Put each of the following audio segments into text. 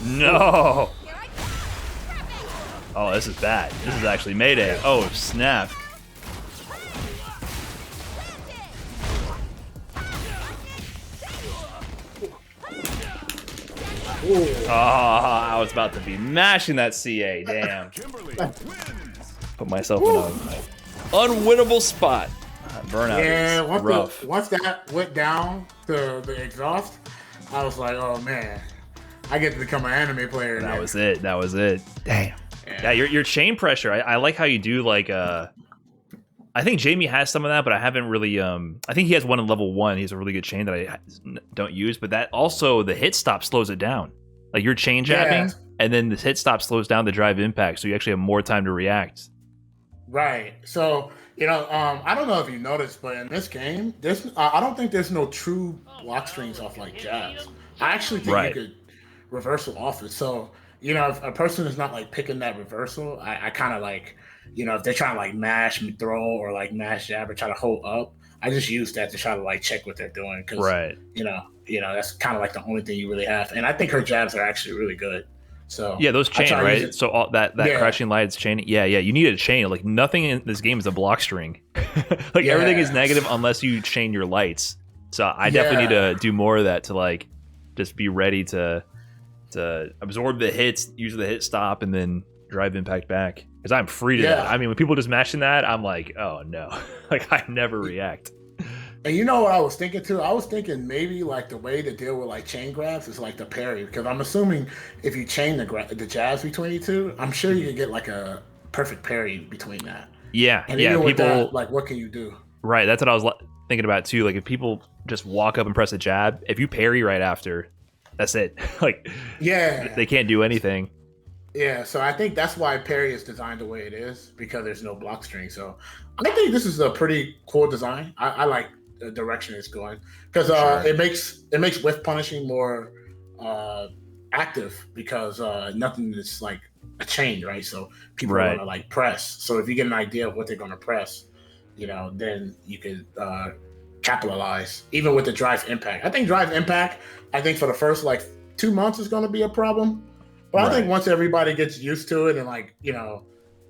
No. Oh, this is bad. This is actually Mayday. Oh, snap. Oh, I was about to be mashing that CA. Damn. Put myself in an unwinnable spot. Burnout. Yeah, is rough. once that went down to the exhaust, I was like, oh man, I get to become an anime player. That was it. That was it. Damn. Yeah, your chain pressure. I like how you do like I think Jamie has some of that, but I haven't really. I think he has one in level 1. He has a really good chain that I don't use, but that also the hit stop slows it down. Like you're chain jabbing, and then the hit stop slows down the drive impact, so you actually have more time to react. Right. So I don't know if you noticed, but in this game, I don't think there's no true block strings off like jabs. I actually think you could reversal off it. So if a person is not like picking that reversal, I kind of like. If they're trying to like mash and throw or like mash jab or try to hold up, I just use that to try to like check what they're doing. Cause that's kind of like the only thing you really have. And I think her jabs are actually really good. So yeah, those chain, right? So all that crashing lights chain. Yeah. You need a chain. Like nothing in this game is a block string. Everything is negative unless you chain your lights. So I definitely need to do more of that to like just be ready to absorb the hits, use the hit stop, and then drive impact back. Because I'm free to that. I mean, when people just mashing that, I'm like, oh no. Like I never react. And you know what I was thinking too? I was thinking maybe like the way to deal with like chain grabs is like the parry. Because I'm assuming if you chain the jabs between you two, I'm sure you can get like a perfect parry between that. Yeah. And even with that, like what can you do? Right. That's what I was thinking about too. Like if people just walk up and press a jab, if you parry right after, that's it. Like they can't do anything. Yeah, so I think that's why parry is designed the way it is, because there's no block string. So I think this is a pretty cool design. I like the direction it's going because it makes whiff punishing more active because nothing is like a chain, right? So people are gonna like press. So if you get an idea of what they're gonna press, then you could capitalize. Even with the drive impact, I think for the first like 2 months is gonna be a problem. But I think once everybody gets used to it and like,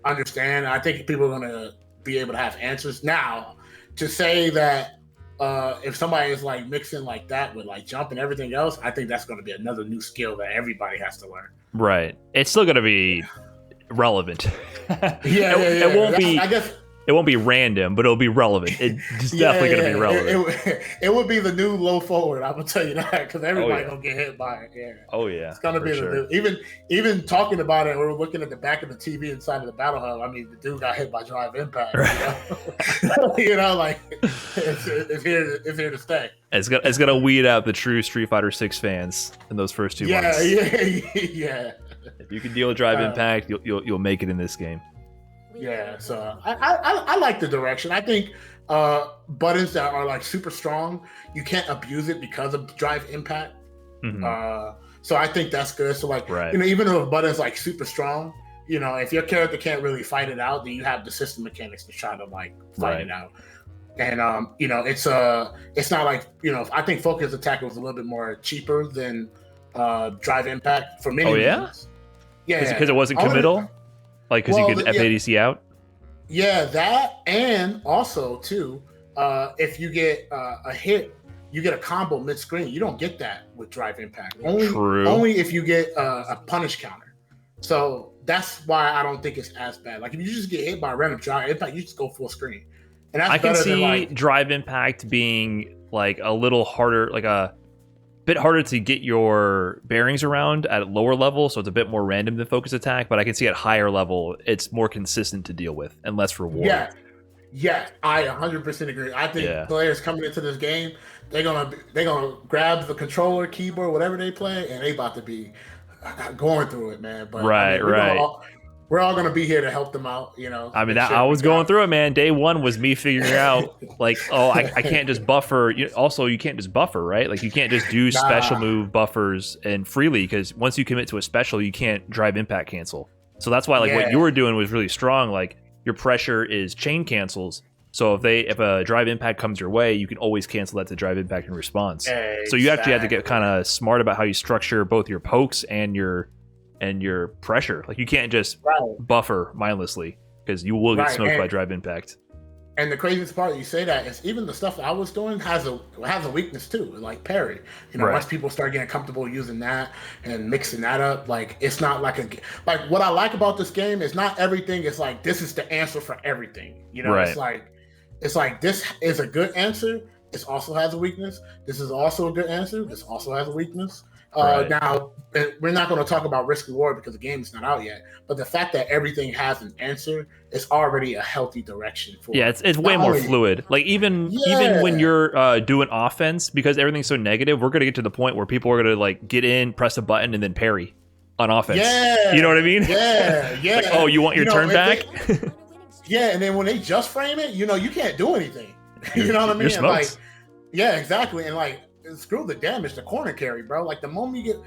understand, I think people are going to be able to have answers. Now, to say that if somebody is like mixing like that with like jump and everything else, I think that's going to be another new skill that everybody has to learn. Right. It's still going to be relevant. It won't be. I guess it won't be random, but it'll be relevant. It's definitely going to be relevant. It would be the new low forward. I'm gonna tell you that because everybody gonna get hit by it. Yeah. Oh yeah. It's gonna be the new. Even talking about it, we're looking at the back of the TV inside of the battle hub. I mean, the dude got hit by drive impact. Like it's here to stay. It's gonna weed out the true Street Fighter 6 fans in those first 2 months. Yeah. If you can deal with drive impact, you'll make it in this game. Yeah, so I like the direction. I think buttons that are like super strong, you can't abuse it because of drive impact. Mm-hmm. So I think that's good. So like, even though a button's like super strong, if your character can't really fight it out, then you have the system mechanics to try to like fight it out. And it's not like I think focus attack was a little bit more cheaper than drive impact for many reasons. Yeah, because it wasn't committal. Like, because you could FADC out? Yeah, that, and also, too, if you get a hit, you get a combo mid-screen. You don't get that with drive impact. Only if you get a punish counter. So that's why I don't think it's as bad. Like, if you just get hit by a random drive impact, you just go full screen. And that's I can see than, drive impact being, like, a little harder, like a bit harder to get your bearings around at a lower level, so it's a bit more random than focus attack, but I can see at higher level it's more consistent to deal with and less reward. Yeah, I 100% agree. I think players coming into this game, they're gonna grab the controller, keyboard, whatever they play, and they about to be going through it, man. But we're all gonna be here to help them out, I mean, I was going through it, man. Day one was me figuring out, like, I can't just buffer. Also, you can't just buffer, right? Like, you can't just do special move buffers and freely, because once you commit to a special, you can't drive impact cancel. So that's why, like, what you were doing was really strong. Like, your pressure is chain cancels, So if a drive impact comes your way, you can always cancel that to drive impact in response. Exactly. So you actually have to get kind of smart about how you structure both your pokes and your pressure. Like you can't just buffer mindlessly because you will get smoked by drive impact. And the craziest part you say that is even the stuff that I was doing has a weakness too, like parry. Once people start getting comfortable using that and mixing that up, like it's not like what I like about this game is not everything is like this is the answer for everything. It's like this is a good answer. This also has a weakness. This is also a good answer. This also has a weakness. Now, we're not going to talk about risk reward because the game is not out yet. But the fact that everything has an answer is already a healthy direction for. Yeah, it's way more fluid. Like even when you're doing offense, because everything's so negative, we're going to get to the point where people are going to like get in, press a button, and then parry on offense. Yeah, you know what I mean? Yeah, yeah. Like, oh, you want your turn back? Yeah, and then when they just frame it, you can't do anything. You know what I mean? You're like, yeah, exactly. And like, screw the damage, the corner carry, bro. Like the moment you get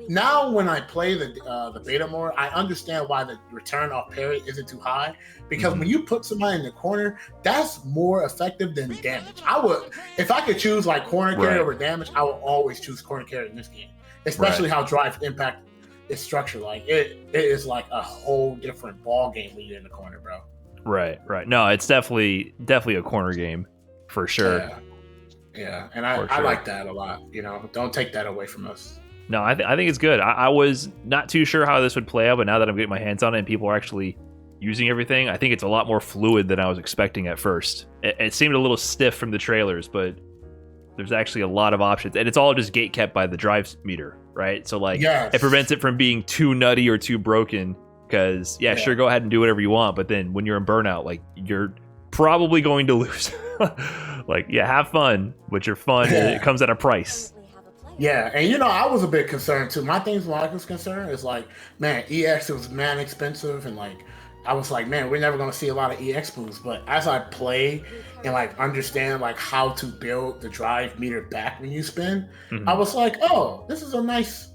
now, when I play the beta more, I understand why the return off parry isn't too high because when you put somebody in the corner, that's more effective than damage. I would, if I could choose like corner carry over damage, I would always choose corner carry in this game, especially how drive impact is structured. Like it is like a whole different ball game when you're in the corner, bro. Right. No, it's definitely a corner game for sure. Yeah, and I like that a lot. Don't take that away from us. No, I think it's good. I was not too sure how this would play out, but now that I'm getting my hands on it and people are actually using everything, I think it's a lot more fluid than I was expecting at first. It seemed a little stiff from the trailers, but there's actually a lot of options, and it's all just gate kept by the drive meter, right? So like, it prevents it from being too nutty or too broken. Because sure, go ahead and do whatever you want, but then when you're in burnout, like you're probably going to lose. Like, have fun, but your fun it comes at a price. Yeah, and I was a bit concerned too. My things when I was concerned is like, man, EX was expensive, and like I was like, man, we're never gonna see a lot of EX moves. But as I play and like understand like how to build the drive meter back when you spin, I was like, oh, this is a nice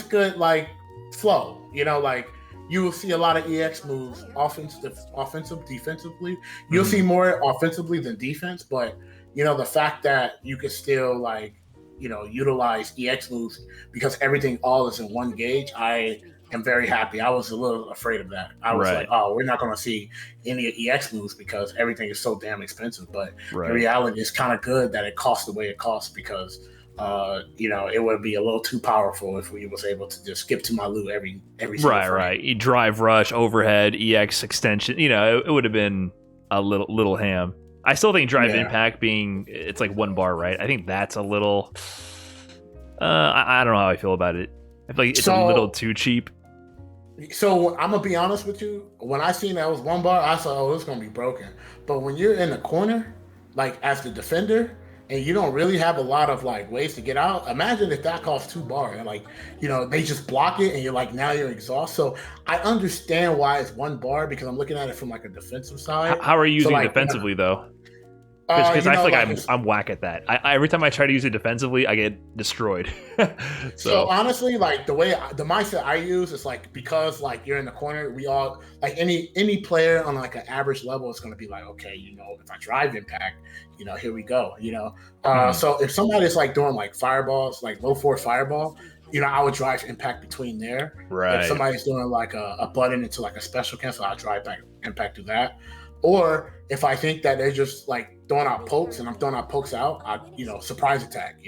good like flow. Like you will see a lot of EX moves, offensive, defensively. You'll see more offensively than defense, but the fact that you could still like, utilize EX moves because everything all is in one gauge, I am very happy. I was a little afraid of that. I was like, oh, we're not going to see any EX moves because everything is so damn expensive. But the reality is kind of good that it costs the way it costs because it would be a little too powerful if we was able to just skip to my loot every single frame. Right. You drive rush, overhead, EX extension. It would have been a little ham. I still think drive impact it's like 1 bar, right? I think that's a little. I don't know how I feel about it. I feel like it's a little too cheap. So I'm gonna be honest with you. When I seen that was 1 bar, I thought, oh, it's gonna be broken. But when you're in the corner, like as the defender, and you don't really have a lot of like ways to get out. Imagine if that costs 2 bar and like, they just block it and you're like, now you're exhausted. So I understand why it's 1 bar because I'm looking at it from like a defensive side. How are you using defensively though? Because I feel like I'm whack at that. Every time I try to use it defensively, I get destroyed. So honestly, like the mindset I use is like, because like you're in the corner, we all like any player on like an average level is going to be like, okay, if I drive impact, here we go, So if somebody's like doing like fireballs, like low force fireball, I would drive impact between there. Right. If somebody's doing like a button into like a special cancel, I'll drive back impact to that. Or if I think that they're just like throwing out pokes and I'm throwing out pokes out, I surprise attack,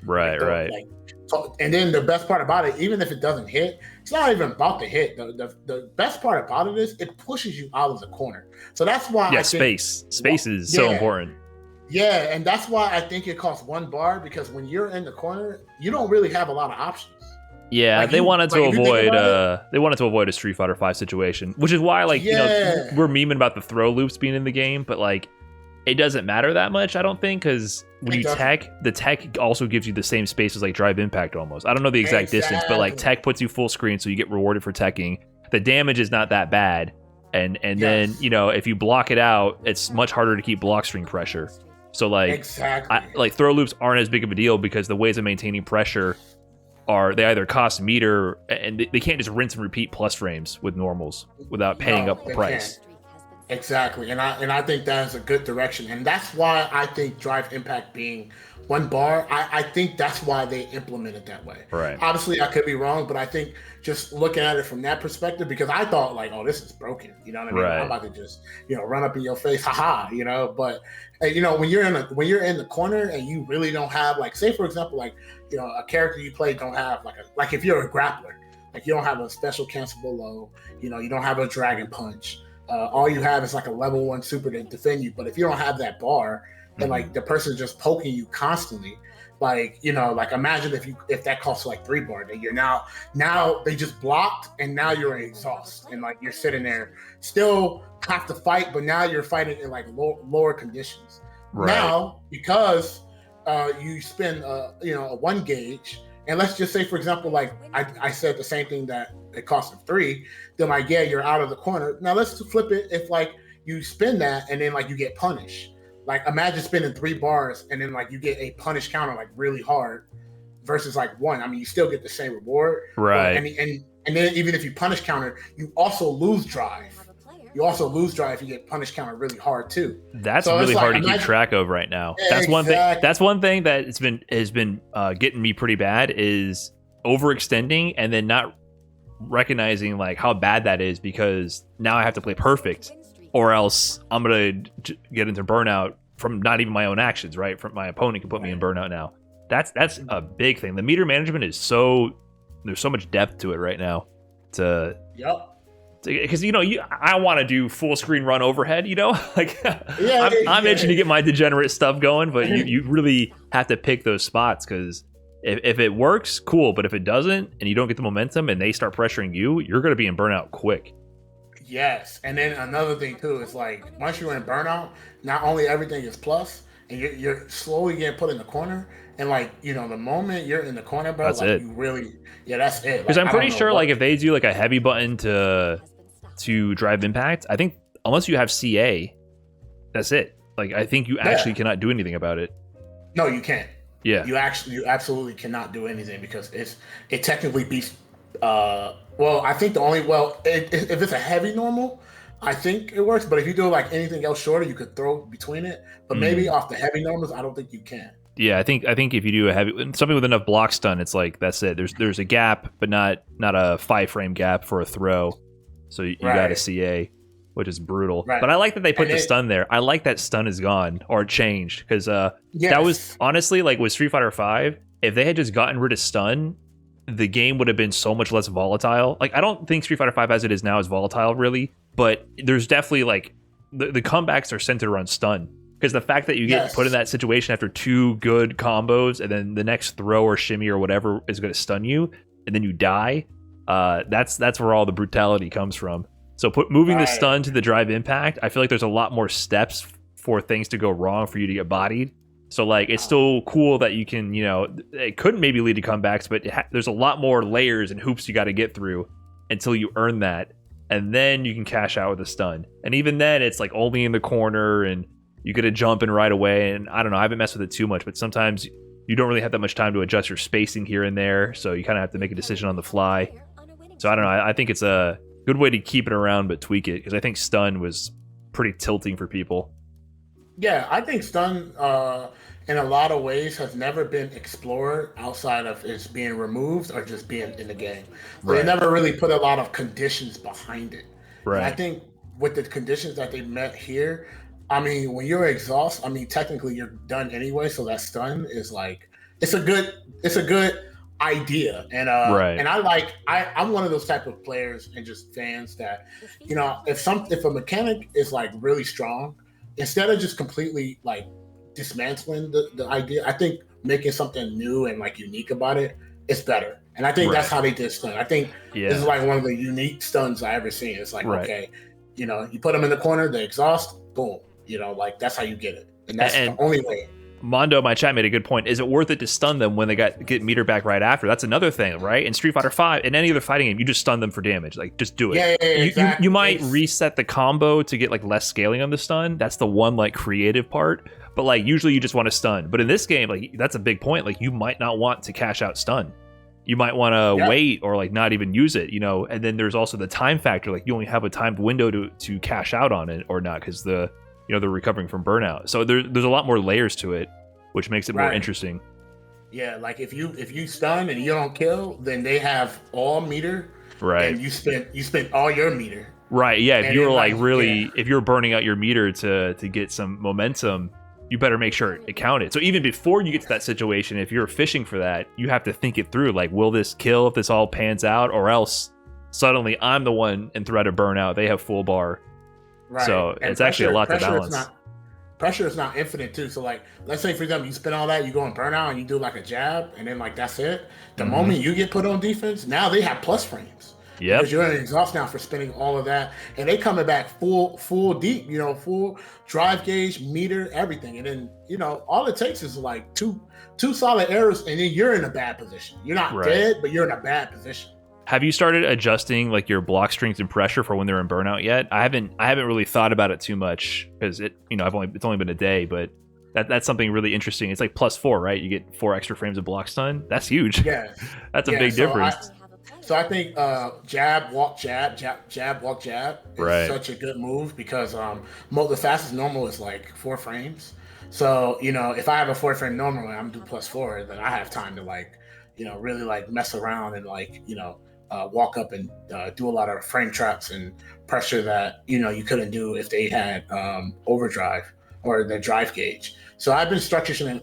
Right. Like, so, and then the best part about it, even if it doesn't hit, it's not even about the hit. The best part about it is it pushes you out of the corner. So that's why space is so important. Yeah, and that's why I think it costs 1 bar because when you're in the corner, you don't really have a lot of options. Yeah, like they wanted to avoid a Street Fighter V situation, which is why we're memeing about the throw loops being in the game, but like it doesn't matter that much, I don't think, because when you tech, the tech also gives you the same space as like drive impact almost. I don't know the exact distance, but like tech puts you full screen, so you get rewarded for teching. The damage is not that bad, and then if you block it out, it's much harder to keep block string pressure. So like throw loops aren't as big of a deal because the ways of maintaining pressure they either cost meter and they can't just rinse and repeat plus frames with normals without paying up the price. Exactly, and I think that is a good direction, and that's why I think drive impact being one bar, I think that's why they implement it that way. Right. Obviously, I could be wrong, but I think just looking at it from that perspective, because I thought like, oh, this is broken. You know what I mean? I'm Right. about to just run up in your face, haha. But when you're in the corner and you really don't have like, say for example, like a character you play don't have like if you're a grappler, like you don't have a special cancelable low, you don't have a dragon punch. All you have is like a level 1 super to defend you. But if you don't have that bar and like the person just poking you constantly, like like imagine if that costs like 3 bar, that you're now they just blocked and now you're in exhaust and like you're sitting there still have to fight, but now you're fighting in like lower conditions. Right. Now because you spend a 1 gauge. And let's just say, for example, like I said the same thing that it costs them 3, then like, yeah, you're out of the corner. Now let's flip it. If like you spend that and then like you get punished, like imagine spending 3 bars and then like you get a punish counter like really hard versus like 1. I mean, you still get the same reward. Right. And then even if you punish counter, you also lose drive. You also lose drive if you get punish counter really hard too. That's so really hard to keep track of right now. That's one thing. That's one thing that has been getting me pretty bad is overextending and then not recognizing like how bad that is, because now I have to play perfect or else I'm gonna get into burnout from not even my own actions. Right, from my opponent can put me in burnout now. That's a big thing. The meter management is there's so much depth to it right now. Yep. Because I want to do full screen run overhead, like I'm itching to get my degenerate stuff going, but you really have to pick those spots, because if it works, cool, but if it doesn't and you don't get the momentum and they start pressuring you, you're going to be in burnout quick. Yes, and then another thing too is like once you're in burnout, not only everything is plus, and you're slowly getting put in the corner, and like the moment you're in the corner, bro, that's like it. You really, that's it. Because I'm pretty sure like if they do like a heavy button to drive impact, I think unless you have CA, that's it. Like I think you actually cannot do anything about it. No, you can't. Yeah, you absolutely cannot do anything, because it technically beats. I think if it's a heavy normal, I think it works. But if you do like anything else shorter, you could throw between it. But maybe off the heavy normals, I don't think you can. Yeah, I think if you do a heavy something with enough block stun, it's like that's it. There's a gap, but not a 5-frame gap for a throw. So you got a CA, which is brutal. Right. But I like that they put the stun there. I like that stun is gone or changed, because that was honestly like with Street Fighter V. If they had just gotten rid of stun, the game would have been so much less volatile. Like I don't think Street Fighter V as it is now is volatile really, but there's definitely like the comebacks are centered around stun, because the fact that you get put in that situation after 2 good combos and then the next throw or shimmy or whatever is going to stun you and then you die. That's where all the brutality comes from. So moving the stun to the drive impact, I feel like there's a lot more steps for things to go wrong for you to get bodied. So like it's still cool that you can, it couldn't maybe lead to comebacks, but there's a lot more layers and hoops you got to get through until you earn that, and then you can cash out with a stun. And even then, it's like only in the corner, and you get a jump in right away. And I don't know, I haven't messed with it too much, but sometimes you don't really have that much time to adjust your spacing here and there, so you kind of have to make a decision on the fly. So I don't know. I think it's a good way to keep it around but tweak it, because I think stun was pretty tilting for people. Yeah, I think stun in a lot of ways has never been explored outside of its being removed or just being in the game. So they never really put a lot of conditions behind it. Right. And I think with the conditions that they met here, I mean, when you're exhausted, I mean, technically you're done anyway. So that stun is like, it's a good idea. And and I'm one of those type of players and just fans that, if a mechanic is like really strong, instead of just completely like dismantling the idea, I think making something new and like unique about it is better. And I think that's how they did stun. I think this is like one of the unique stuns I ever seen. It's like, okay, you put them in the corner, they exhaust, boom. Like that's how you get it. And that's the only way. Mondo, my chat, made a good point. Is it worth it to stun them when they get meter back right after? That's another thing, right? In Street Fighter V, in any other fighting game, you just stun them for damage. Like, just do it. Yeah, exactly. You might reset the combo to get like less scaling on the stun. That's the one like creative part. But like usually you just want to stun. But in this game, like that's a big point. Like you might not want to cash out stun. you might want to wait or like not even use it, you know. And then there's also the time factor, like you only have a timed window to cash out on it or not, because they're recovering from burnout. So there's a lot more layers to it, which makes it more interesting. Yeah, like if you stun and you don't kill, then they have all meter, right? And you spent all your meter, right? Yeah, if you were like really, if you're burning out your meter to get some momentum, you better make sure it counted. So even before you get to that situation, if you're fishing for that, you have to think it through. Like, will this kill if this all pans out, or else suddenly I'm the one in threat of burnout? They have full bar, right? So and it's actually a lot to balance. Pressure is not infinite too. So like, let's say for example, you spend all that, you go in burnout and you do like a jab, and then like that's it. The moment you get put on defense, now they have plus frames. Yeah, because you're in exhaust now for spending all of that, and they coming back full deep. You know, full drive gauge, meter, everything, and then all it takes is like two solid arrows, and then you're in a bad position. You're not dead, but you're in a bad position. Have you started adjusting like your block strength and pressure for when they're in burnout yet? I haven't really thought about it too much, because it's only been a day, but that's something really interesting. It's like +4, right? You get 4 extra frames of block stun. That's huge. Yeah, that's a big difference. So I think jab, walk, jab, walk, jab is such a good move, because the fastest normal is like 4 frames. So if I have a 4 frame normal and I'm do +4, then I have time to like really like mess around and like walk up and do a lot of frame traps and pressure that you couldn't do if they had overdrive or the drive gauge. So I've been structuring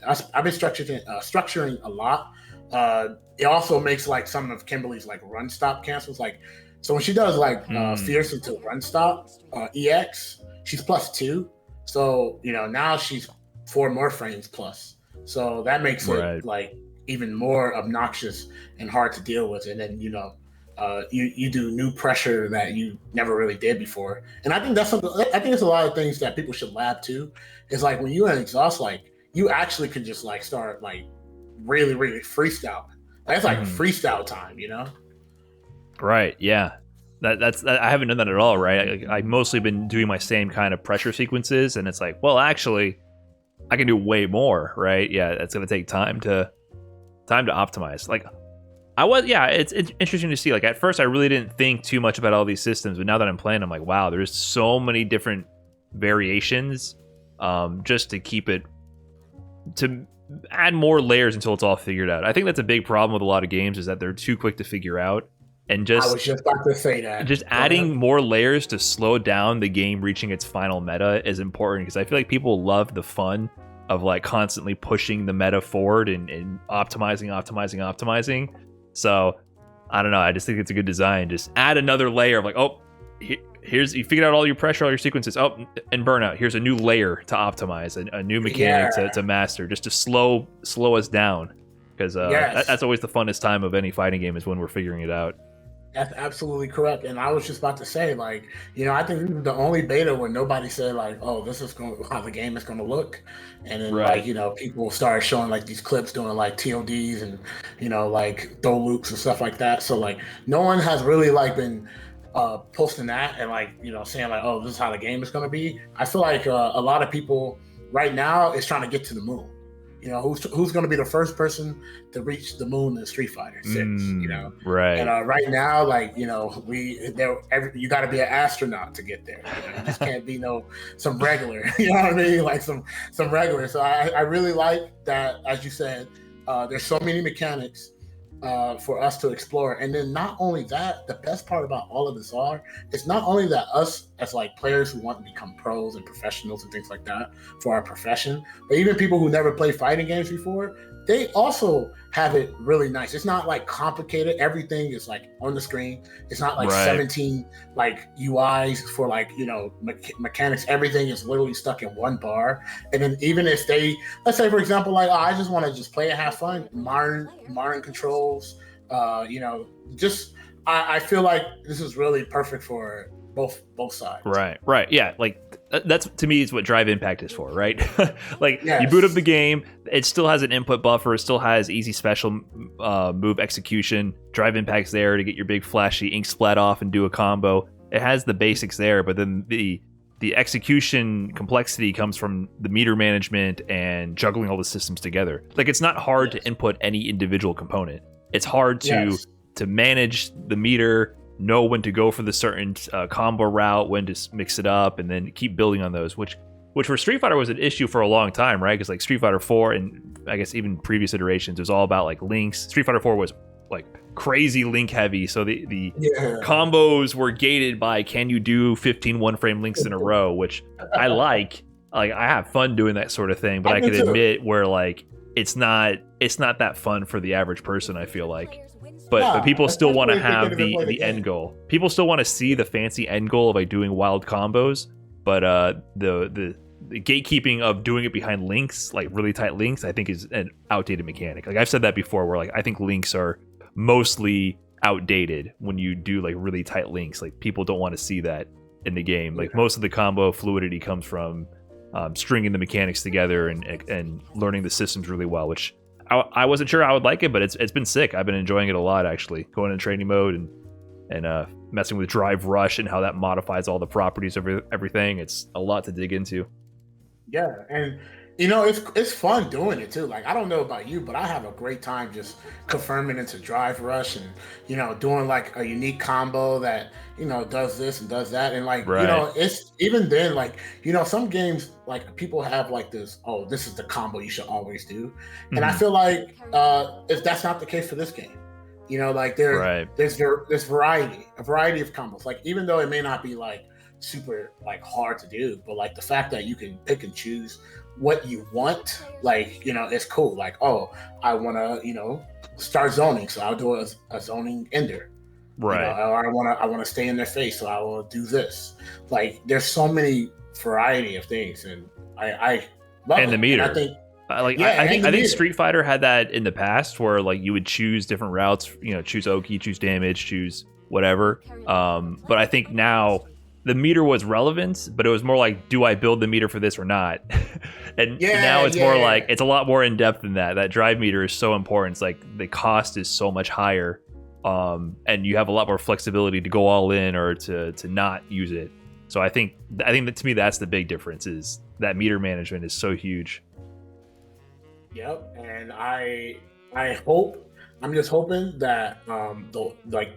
a lot. It also makes like some of Kimberly's like run stop cancels. Like, so when she does like fierce into run stop EX, she's +2. So now she's 4 more frames plus. So that makes it like even more obnoxious and hard to deal with. And then you do new pressure that you never really did before. And I think that's something. I think there's a lot of things that people should lab too. Is like when you're in exhaust, like you actually could just like start like really freestyle. That's like freestyle time, Right. Yeah. That's I haven't done that at all. Right. I've mostly been doing my same kind of pressure sequences, and it's like, well, actually, I can do way more. Right. Yeah. That's gonna take time to optimize. Like, it's interesting to see. Like, at first I really didn't think too much about all these systems, but now that I'm playing, I'm like, wow, there's so many different variations, just to keep it, to add more layers until it's all figured out. I think that's a big problem with a lot of games, is that they're too quick to figure out, and I was just about to say that. Just adding more layers to slow down the game reaching its final meta is important, because I feel like people love the fun of like constantly pushing the meta forward and optimizing. So I don't know. I just think it's a good design. Just add another layer of like, oh, here's, you figured out all your pressure, all your sequences. Oh, and burnout. Here's a new layer to optimize, a new mechanic to master, just to slow us down. Because that's always the funnest time of any fighting game, is when we're figuring it out. That's absolutely correct. And I was just about to say, like, I think this is the only beta where nobody said like, oh, this is how the game is going to look. And then like, people started showing like these clips doing like TODs and, like throw loops and stuff like that. So like no one has really like been posting that and like, saying like, oh, this is how the game is going to be. I feel like a lot of people right now is trying to get to the moon. Who's going to be the first person to reach the moon in Street Fighter 6? Right. And right now, like you got to be an astronaut to get there. You just can't be some regular. You know what I mean? Like some regular. So I really like that, as you said. There's so many mechanics for us to explore, and then not only that, the best part about all of this it's not only that us as like players who want to become pros and professionals and things like that for our profession, but even people who never played fighting games before, they also have it really nice. It's not like complicated. Everything is like on the screen. It's not like 17 like UIs for like mechanics. Everything is literally stuck in one bar. And then even if they, let's say for example, like, oh, I just want to just play and have fun, modern controls, I feel like this is really perfect for both sides. Right. Yeah, like that's, to me, is what Drive Impact is for, right? Like, you boot up the game, it still has an input buffer, it still has easy special move execution. Drive Impact's there to get your big flashy ink splat off and do a combo. It has the basics there, but then the execution complexity comes from the meter management and juggling all the systems together. Like, it's not hard to input any individual component. it's hard to manage the meter, know when to go for the certain combo route, when to mix it up, and then keep building on those, which for Street Fighter was an issue for a long time, right? Because like Street Fighter 4 and I guess even previous iterations, it was all about like links. Street Fighter 4 was like crazy link heavy, so the combos were gated by can you do 15 one-frame links in a row, which I like I have fun doing that sort of thing, but I can admit where like it's not that fun for the average person, I feel like. But people still want to have the end goal. People still want to see the fancy end goal of like doing wild combos, but the gatekeeping of doing it behind links, like really tight links, I think is an outdated mechanic. Like I've said that before, where like I think links are mostly outdated when you do like really tight links. Like people don't want to see that in the game. Like most of the combo fluidity comes from stringing the mechanics together and learning the systems really well, which I wasn't sure I would like it, but it's been sick. I've been enjoying it a lot, actually, going into training mode and messing with Drive Rush and how that modifies all the properties of everything. It's a lot to dig into. Yeah, and you know, it's fun doing it too. Like I don't know about you, but I have a great time just confirming into Drive Rush and, you know, doing like a unique combo that, you know, does this and does that. And like, you know, it's even then, like, you know, some games like people have like this, oh, this is the combo you should always do. And I feel like if that's not the case for this game. You know, like there's a variety of combos. Like even though it may not be like super like hard to do, but like the fact that you can pick and choose what you want, like, you know, it's cool. Like, oh, I want to, you know, start zoning, so I'll do a zoning ender, right? You know, or I want to stay in their face, so I will do this. Like, there's so many variety of things, and I love it. The meter. And I think. I think Street Fighter had that in the past, where like you would choose different routes, you know, choose Oki, choose damage, choose whatever. But I think now the meter was relevant, but it was more like, do I build the meter for this or not? And now it's more like, it's a lot more in depth than that. That drive meter is so important. It's like the cost is so much higher, and you have a lot more flexibility to go all in or to not use it. So I think that to me that's the big difference, is that meter management is so huge. Yep, and I'm just hoping that the like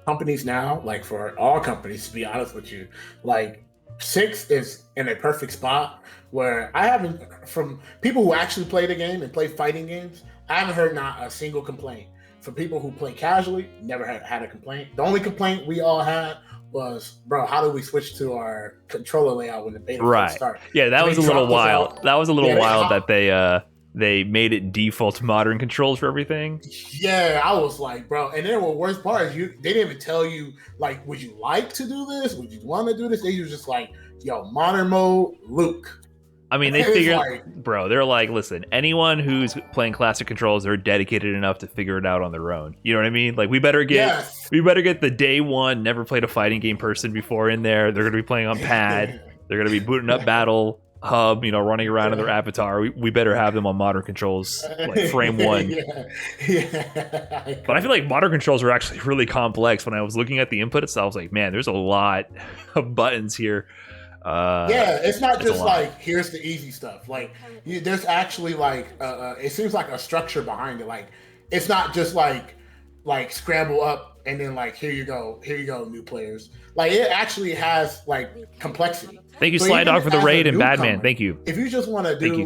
companies now, like for all companies, to be honest with you, like 6 is in a perfect spot where I haven't, from people who actually play the game and play fighting games, I haven't heard not a single complaint. For people who play casually, never had a complaint. The only complaint we all had was, bro, how do we switch to our controller layout when the beta first started? Yeah, that was a little wild. That was a little wild that they made it default modern controls for everything. Yeah, I was like, bro. And then the worst part is they didn't even tell you, like, would you like to do this? Would you want to do this? They were just like, yo, modern mode, Luke. I mean, they figured, bro, they're like, listen, anyone who's playing classic controls, they're dedicated enough to figure it out on their own. You know what I mean? Like, we better get the day one, never played a fighting game person before in there. They're going to be playing on pad. They're going to be booting up Battle Hub, you know, running around in their avatar. We better have them on modern controls, like frame one. But I feel like modern controls are actually really complex. When I was looking at the input itself, I was like, man, there's a lot of buttons here. It's not just like, here's the easy stuff. Like, there's actually like it seems like a structure behind it. Like, it's not just like scramble up and then like, here you go, new players. Like, it actually has like complexity. Thank you, Sly Dog, for the raid and Badman. Thank you. If you just want to do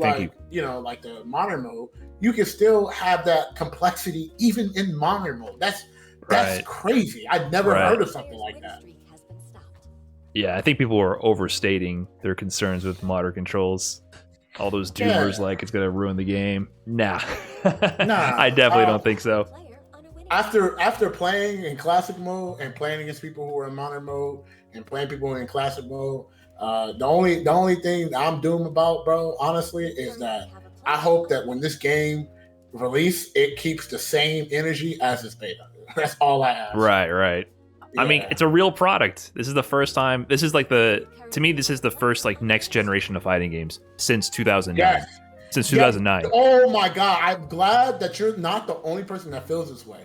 you know, like the modern mode, you can still have that complexity even in modern mode. That's crazy. I'd never heard of something like that. Yeah, I think people are overstating their concerns with modern controls. All those doomers like it's gonna ruin the game. Nah, I definitely don't think so. After playing in classic mode and playing against people who are in modern mode and playing people in classic mode, the only thing I'm doomed about, bro, honestly, is that I hope that when this game release, it keeps the same energy as its beta. That's all I ask. Right. Yeah. I mean, it's a real product. This is the first time. This is like to me, this is the first like next generation of fighting games since 2009. Yes. Since 2009. Oh my God. I'm glad that you're not the only person that feels this way.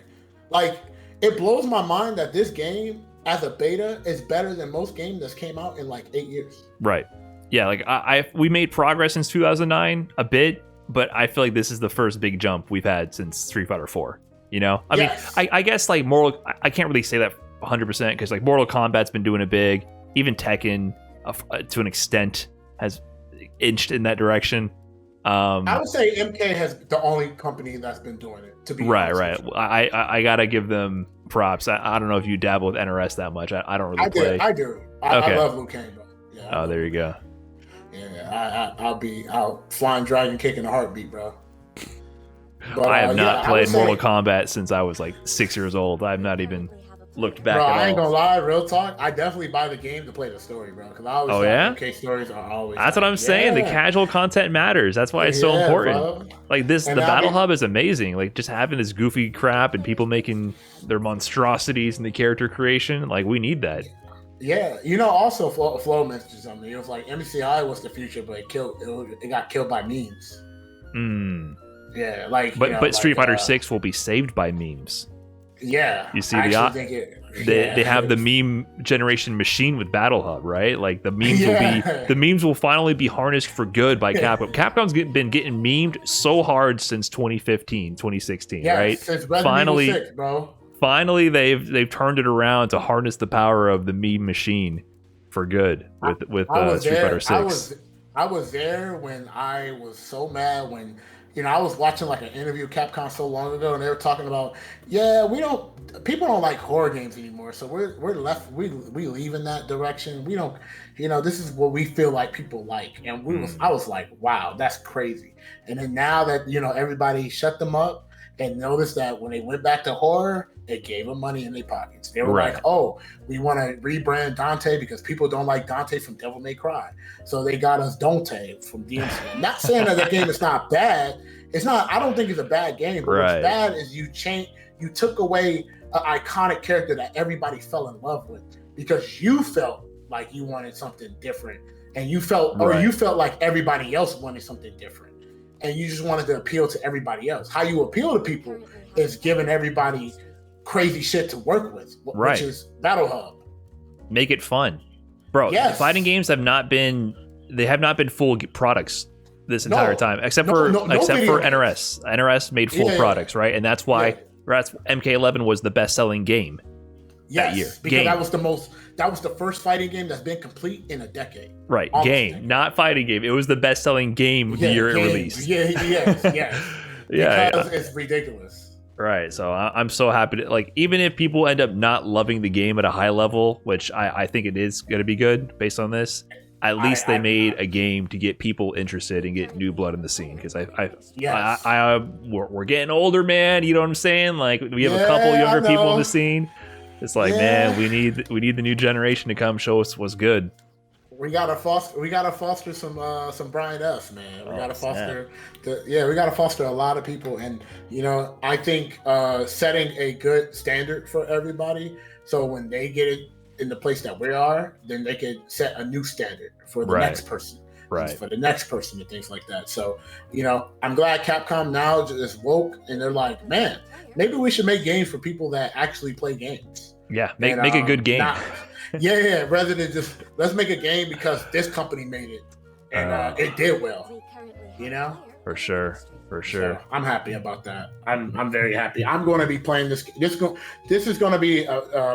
Like, it blows my mind that this game as a beta is better than most games that's came out in like 8 years. Right. Yeah. Like we made progress since 2009 a bit, but I feel like this is the first big jump we've had since Street Fighter 4. You know, I mean, I guess like I can't really say that 100% because like Mortal Kombat's been doing it big. Even Tekken, to an extent, has inched in that direction. I would say MK has the only company that's been doing it. To be right. I gotta give them props. I don't know if you dabble with NRS that much. I don't really play. I do. I love Liu Kang. Yeah. Oh, there you go. Yeah, I'll flying dragon kick in a heartbeat, bro. But, I have not played Mortal Kombat since I was like 6 years old. I've not even looked back. Bro, at I ain't gonna lie, real talk. I definitely buy the game to play the story, bro. Because I always MK stories are always. That's what I'm saying. The casual content matters. That's why it's so important. Bro. Like the Battle Hub is amazing. Like just having this goofy crap and people making their monstrosities and the character creation. Like we need that. Yeah, also Flo mentioned something. It was like MCI was the future, but it got killed by memes. Yeah, like but Street Fighter 6 will be saved by memes. Yeah, you see they have the meme generation machine with Battle Hub, right? Like the memes will finally be harnessed for good by Capcom. Capcom's been getting memed so hard since 2015, 2016, right? Since Resident Evil 6, bro. Finally, they've turned it around to harness the power of the meme machine for good with Street Fighter 6. I was there when I was so mad when I was watching like an interview with Capcom so long ago, and they were talking about, people don't like horror games anymore, so we leave in that direction. We don't, this is what we feel like people like, and I was like, wow, that's crazy. And then now that everybody shut them up and noticed that when they went back to horror, it gave them money in their pockets. They were like, oh, we want to rebrand Dante because people don't like Dante from Devil May Cry. So they got us Dante from DMC. I'm not saying that the game is not bad. It's not. I don't think it's a bad game. But what's bad is you took away an iconic character that everybody fell in love with because you felt like you wanted something different. And you felt like everybody else wanted something different. And you just wanted to appeal to everybody else. How you appeal to people is giving everybody crazy shit to work with, which is Battle Hub. Make it fun, bro. Fighting games have not been full products this entire time, except for NRS. NRS made full products, right? And that's why MK11 was the best-selling game that year. Because that was the first fighting game that's been complete in a decade. Right, not fighting game. It was the best-selling game the year it released. Because it's ridiculous. Right, so I'm so happy to, even if people end up not loving the game at a high level, which I think it is going to be good based on this, at least they made a game to get people interested and get new blood in the scene. Because we're getting older, man. You know what I'm saying? Like we have a couple younger people in the scene. It's like, man, we need the new generation to come show us what's good. We gotta foster some Brian F, man. We gotta foster a lot of people, and I think setting a good standard for everybody, so when they get it in the place that we are, then they can set a new standard for the next person, for the next person, and things like that. So I'm glad Capcom now is woke, and they're like, man, maybe we should make games for people that actually play games. Yeah, make a good game. Rather than just let's make a game because this company made it and it did well. For sure. So I'm happy about that. I'm very happy. I'm going to be playing this. This is going to be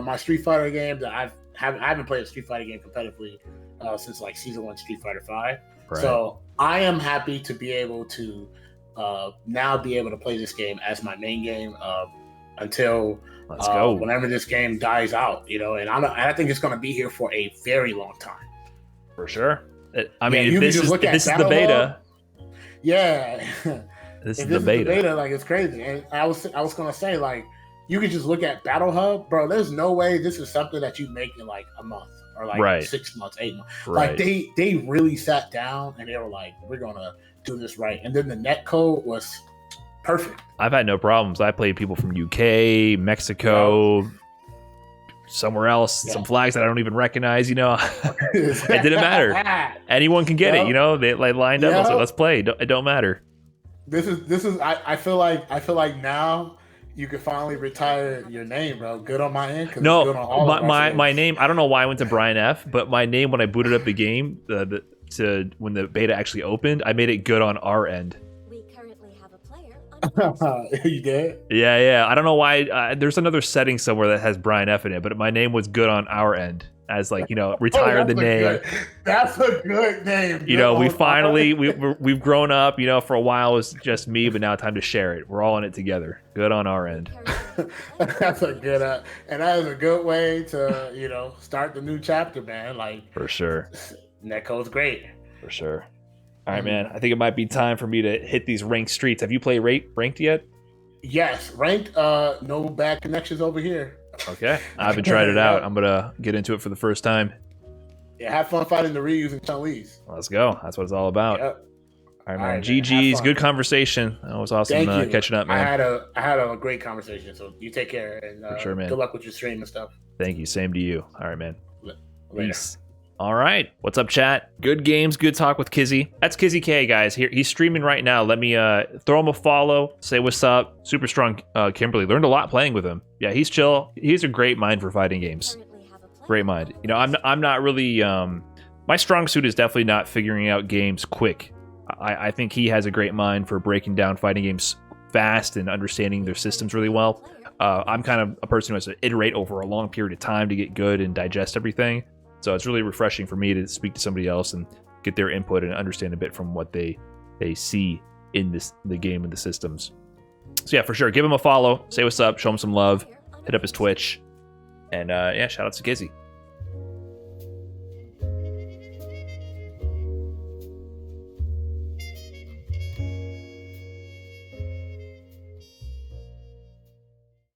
my Street Fighter game that I haven't played a Street Fighter game competitively since like season 1 Street Fighter 5. Right. So I am happy to be able to now be able to play this game as my main game until. Let's go. Whenever this game dies out, and I think it's going to be here for a very long time. For sure. If this is the beta. This is the beta. Like it's crazy. And I was going to say, like, you could just look at Battle Hub, bro. There's no way this is something that you make in like a month or like 6 months, 8 months. Right. Like they really sat down and they were like, we're going to do this right. And then the net code was perfect. I've had no problems. I played people from UK, Mexico, somewhere else, some flags that I don't even recognize. It didn't matter. Anyone can get it. They lined up. So let's play. It don't matter. This is. I feel like now you can finally retire your name, bro. Good on my end. No, good on all my name. I don't know why I went to Brian F, but my name when I booted up the game when the beta actually opened, I made it good on our end. You did? Yeah. I don't know why. There's another setting somewhere that has Brian F in it, but my name was good on our end as like, retire the name. That's a good name. We finally we've grown up. For a while it was just me, but now time to share it. We're all in it together. Good on our end. That's a good and that is a good way to start the new chapter, man. Like for sure. Netco's great. For sure. All right, man. I think it might be time for me to hit these ranked streets. Have you played ranked yet? Yes, ranked. No bad connections over here. Okay, I haven't tried it out. I'm gonna get into it for the first time. Yeah, have fun fighting the Ryus and Chun-Li's. Let's go. That's what it's all about. Yep. All right, man. GG's. Good conversation. That was awesome catching up, man. I had a great conversation. So you take care and for sure, man. Good luck with your stream and stuff. Thank you. Same to you. All right, man. Later. Peace. All right. What's up, chat? Good games, good talk with Kizzy. That's Kizzy K, guys. He's streaming right now. Let me throw him a follow, say what's up. Super strong Kimberly. Learned a lot playing with him. Yeah, he's chill. He's a great mind for fighting games. Great mind. I'm not really... my strong suit is definitely not figuring out games quick. I think he has a great mind for breaking down fighting games fast and understanding their systems really well. I'm kind of a person who has to iterate over a long period of time to get good and digest everything. So it's really refreshing for me to speak to somebody else and get their input and understand a bit from what they see in the game and the systems. So yeah, for sure, give him a follow, say what's up, show him some love, hit up his Twitch, and shout out to Kizzy.